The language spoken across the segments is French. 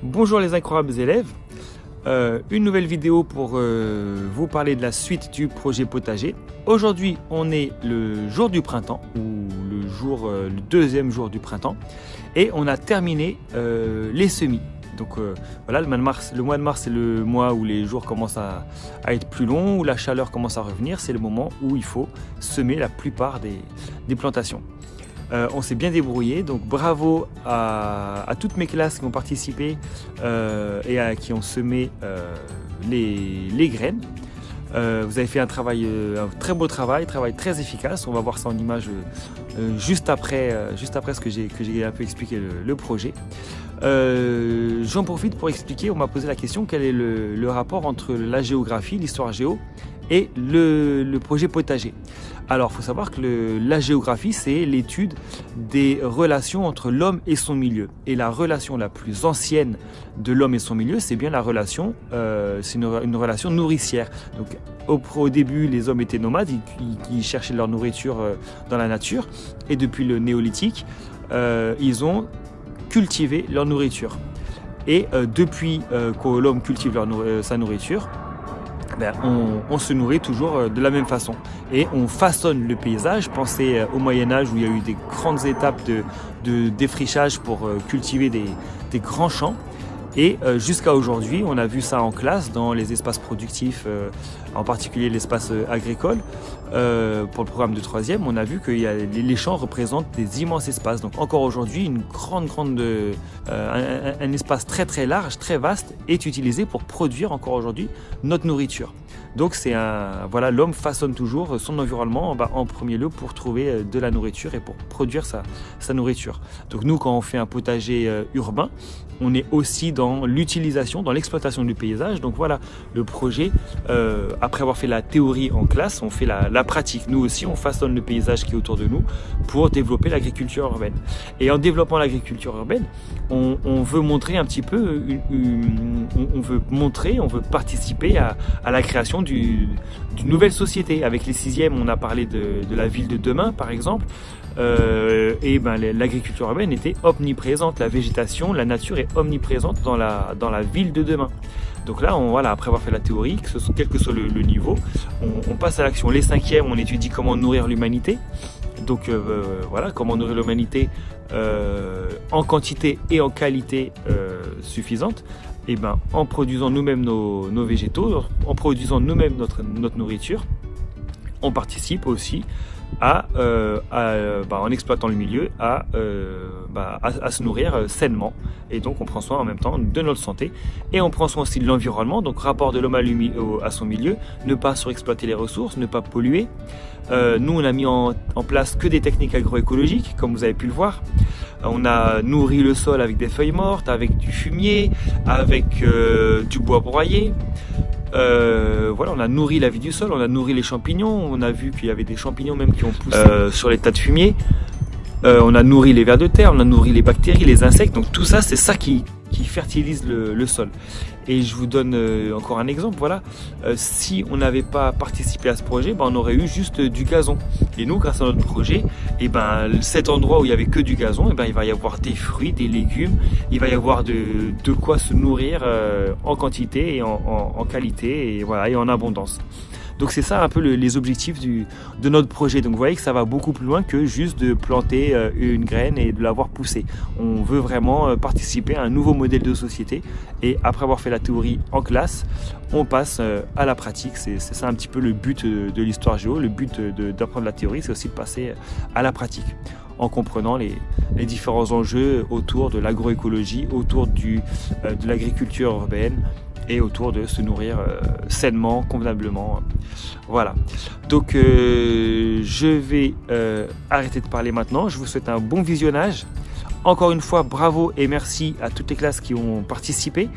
Bonjour les incroyables élèves, une nouvelle vidéo pour vous parler de la suite du projet potager. Aujourd'hui on est le jour du printemps, ou le deuxième jour du printemps, et on a terminé les semis. Donc voilà, le mois de mars c'est le mois où les jours commencent à être plus longs, où la chaleur commence à revenir, c'est le moment où il faut semer la plupart des plantations. On s'est bien débrouillé, donc bravo à toutes mes classes qui ont participé et qui ont semé les graines. Vous avez fait un très beau travail très efficace. On va voir ça en image juste après ce que j'ai un peu expliqué le projet. J'en profite pour expliquer, on m'a posé la question, quel est le rapport entre la géographie, l'histoire géo et le projet potager. Alors, il faut savoir que la géographie, c'est l'étude des relations entre l'homme et son milieu. Et la relation la plus ancienne de l'homme et son milieu, c'est bien la relation, c'est une relation nourricière. Donc, au début, les hommes étaient nomades, ils cherchaient leur nourriture dans la nature. Et depuis le néolithique, ils ont cultivé leur nourriture. Et depuis que l'homme cultive sa nourriture, on se nourrit toujours de la même façon et on façonne le paysage. Pensez au Moyen-Âge où il y a eu des grandes étapes de défrichage pour cultiver des grands champs. Et jusqu'à aujourd'hui, on a vu ça en classe dans les espaces productifs, en particulier l'espace agricole. Pour le programme de 3e, on a vu que les champs représentent des immenses espaces. Donc encore aujourd'hui, un espace très très large, très vaste est utilisé pour produire encore aujourd'hui notre nourriture. Donc l'homme façonne toujours son environnement en premier lieu pour trouver de la nourriture et pour produire sa nourriture. Donc nous, quand on fait un potager urbain, on est aussi dans l'utilisation, dans l'exploitation du paysage. Donc voilà, le projet, après avoir fait la théorie en classe, on fait la pratique. Nous aussi, on façonne le paysage qui est autour de nous pour développer l'agriculture urbaine. Et en développant l'agriculture urbaine, on veut montrer un petit peu, on veut participer à la création d'une nouvelle société. Avec les 6e, on a parlé de la ville de demain, par exemple. L'agriculture urbaine était omniprésente, la végétation, la nature est omniprésente dans la ville de demain. Donc là, après avoir fait la théorie, quel que soit le niveau, on passe à l'action. Les 5e, on étudie comment nourrir l'humanité. Donc comment nourrir l'humanité en quantité et en qualité suffisante. En produisant nous-mêmes nos végétaux, en produisant nous-mêmes notre nourriture, on participe aussi en exploitant le milieu à se nourrir sainement, et donc on prend soin en même temps de notre santé et on prend soin aussi de l'environnement. Donc rapport de l'homme à son milieu, ne pas surexploiter les ressources, ne pas polluer. Nous on a mis en place que des techniques agroécologiques, comme vous avez pu le voir. On a nourri le sol avec des feuilles mortes, avec du fumier, avec du bois broyé. On a nourri la vie du sol, on a nourri les champignons, on a vu qu'il y avait des champignons même qui ont poussé sur les tas de fumier. On a nourri les vers de terre, on a nourri les bactéries, les insectes. Donc tout ça, c'est ça qui fertilise le sol. Et je vous donne encore un exemple. Voilà, si on n'avait pas participé à ce projet, on aurait eu juste du gazon. Et nous, grâce à notre projet, cet endroit où il y avait que du gazon, il va y avoir des fruits, des légumes. Il va y avoir de quoi se nourrir en quantité et en qualité et en abondance. Donc c'est ça un peu les objectifs de notre projet. Donc vous voyez que ça va beaucoup plus loin que juste de planter une graine et de l'avoir poussée. On veut vraiment participer à un nouveau modèle de société, et après avoir fait la théorie en classe, on passe à la pratique. C'est ça un petit peu le but de l'histoire géo. Le but d'apprendre la théorie, c'est aussi de passer à la pratique, en comprenant les différents enjeux autour de l'agroécologie, autour de l'agriculture urbaine, et autour de se nourrir sainement, convenablement. Voilà. Donc je vais arrêter de parler maintenant. Je vous souhaite un bon visionnage. Encore une fois, bravo et merci à toutes les classes qui ont participé.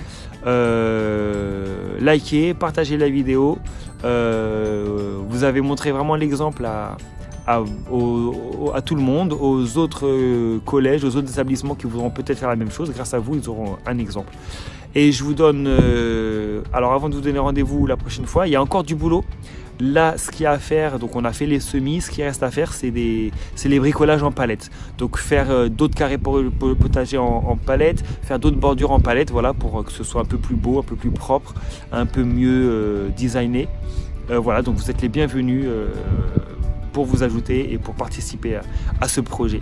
Likez, partagez la vidéo. Vous avez montré vraiment l'exemple à tout le monde, aux autres collèges, aux autres établissements qui voudront peut-être faire la même chose. Grâce à vous, ils auront un exemple. Et je vous donne, alors avant de vous donner rendez-vous la prochaine fois, il y a encore du boulot. Là, ce qu'il y a à faire, donc on a fait les semis, ce qui reste à faire, c'est les bricolages en palette. Donc faire d'autres carrés potager en palette, faire d'autres bordures en palette, voilà, pour que ce soit un peu plus beau, un peu plus propre, un peu mieux designé. Voilà, donc vous êtes les bienvenus pour vous ajouter et pour participer à ce projet.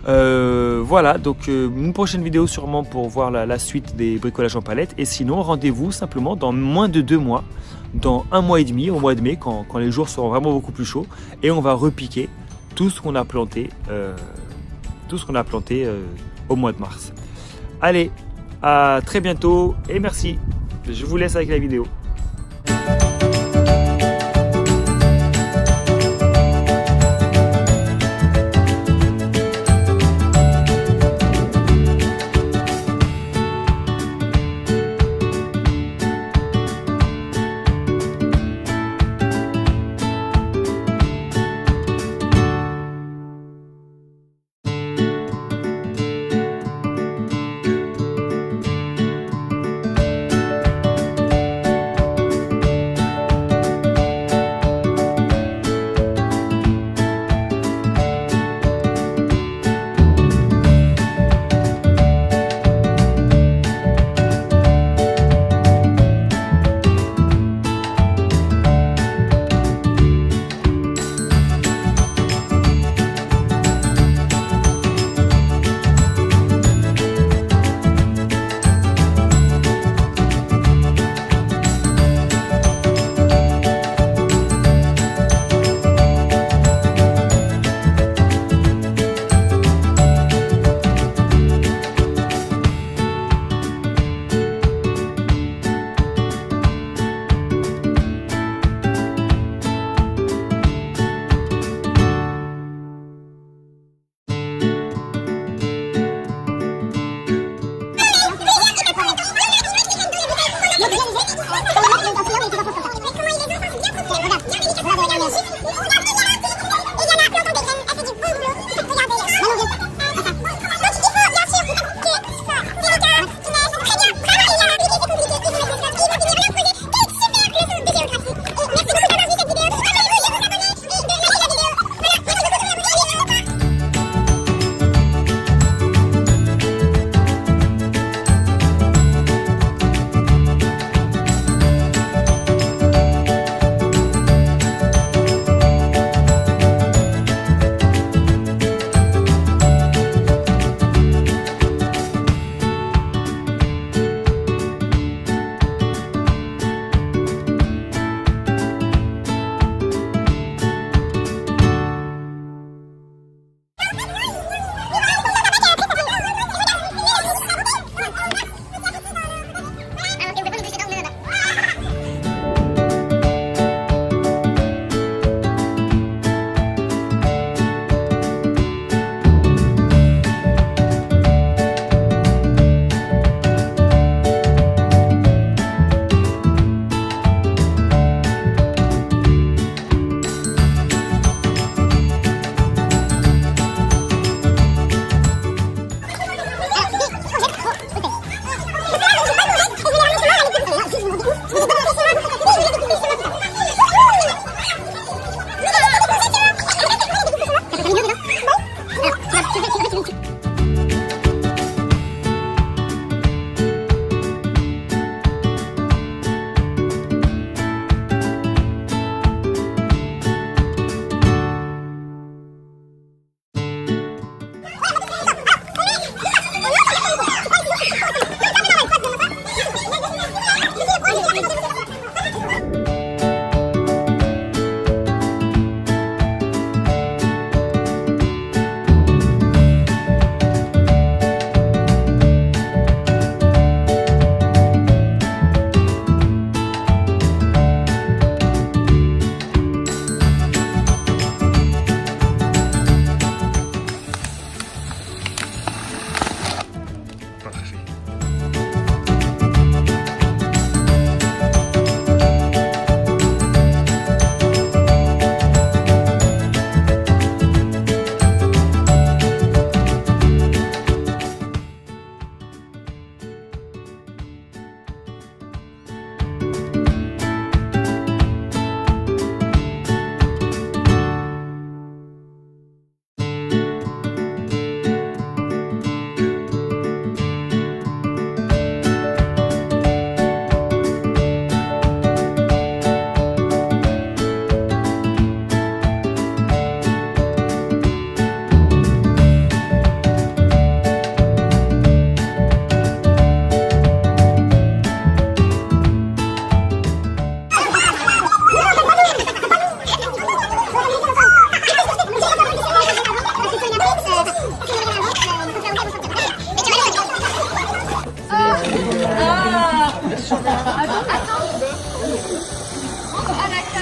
Voilà, donc une prochaine vidéo sûrement pour voir la suite des bricolages en palette. Et sinon, rendez-vous simplement dans moins de 2 mois, dans 1 mois et demi, au mois de mai, quand les jours seront vraiment beaucoup plus chauds. Et on va repiquer tout ce qu'on a planté, au mois de mars. Allez, à très bientôt et merci. Je vous laisse avec la vidéo.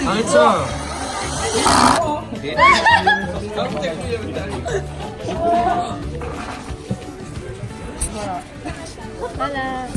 Arrête ça. Voilà.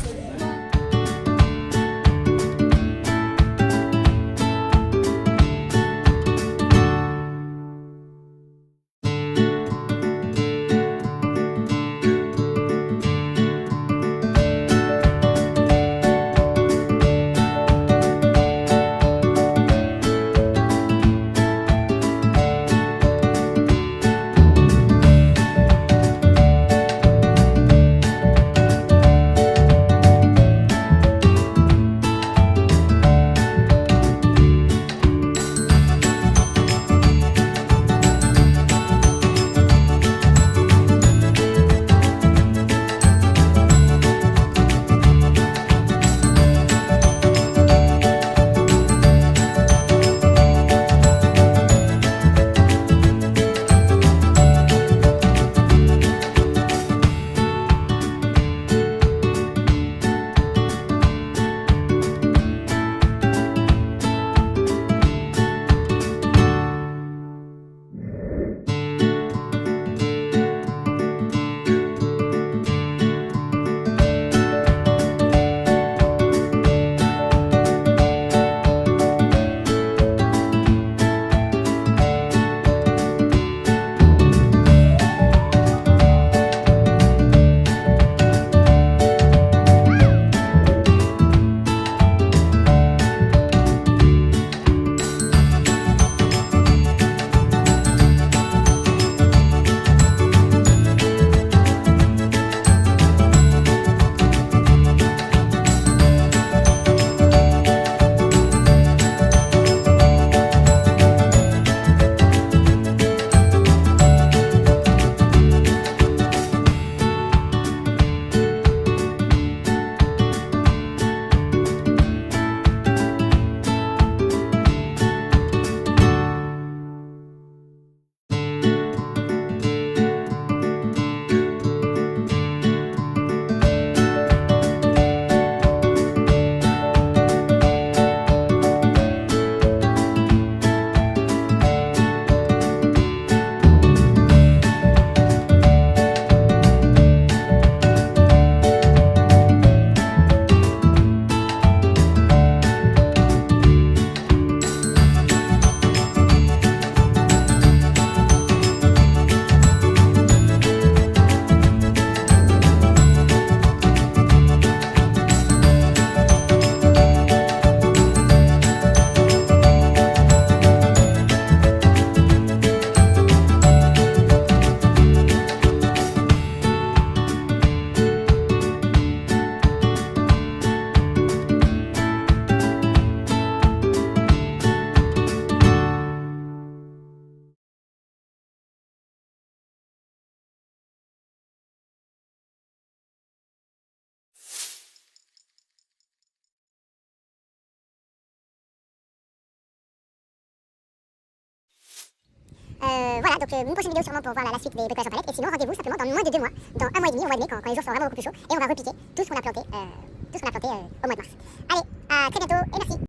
Voilà, donc une prochaine vidéo sûrement pour voir la suite des bricoles en palette. Et sinon, rendez-vous simplement dans moins de 2 mois, dans un mois et demi, au mois de mai, quand les jours sont vraiment beaucoup plus chauds. Et on va repiquer tout ce qu'on a planté au mois de mars. Allez, à très bientôt et merci.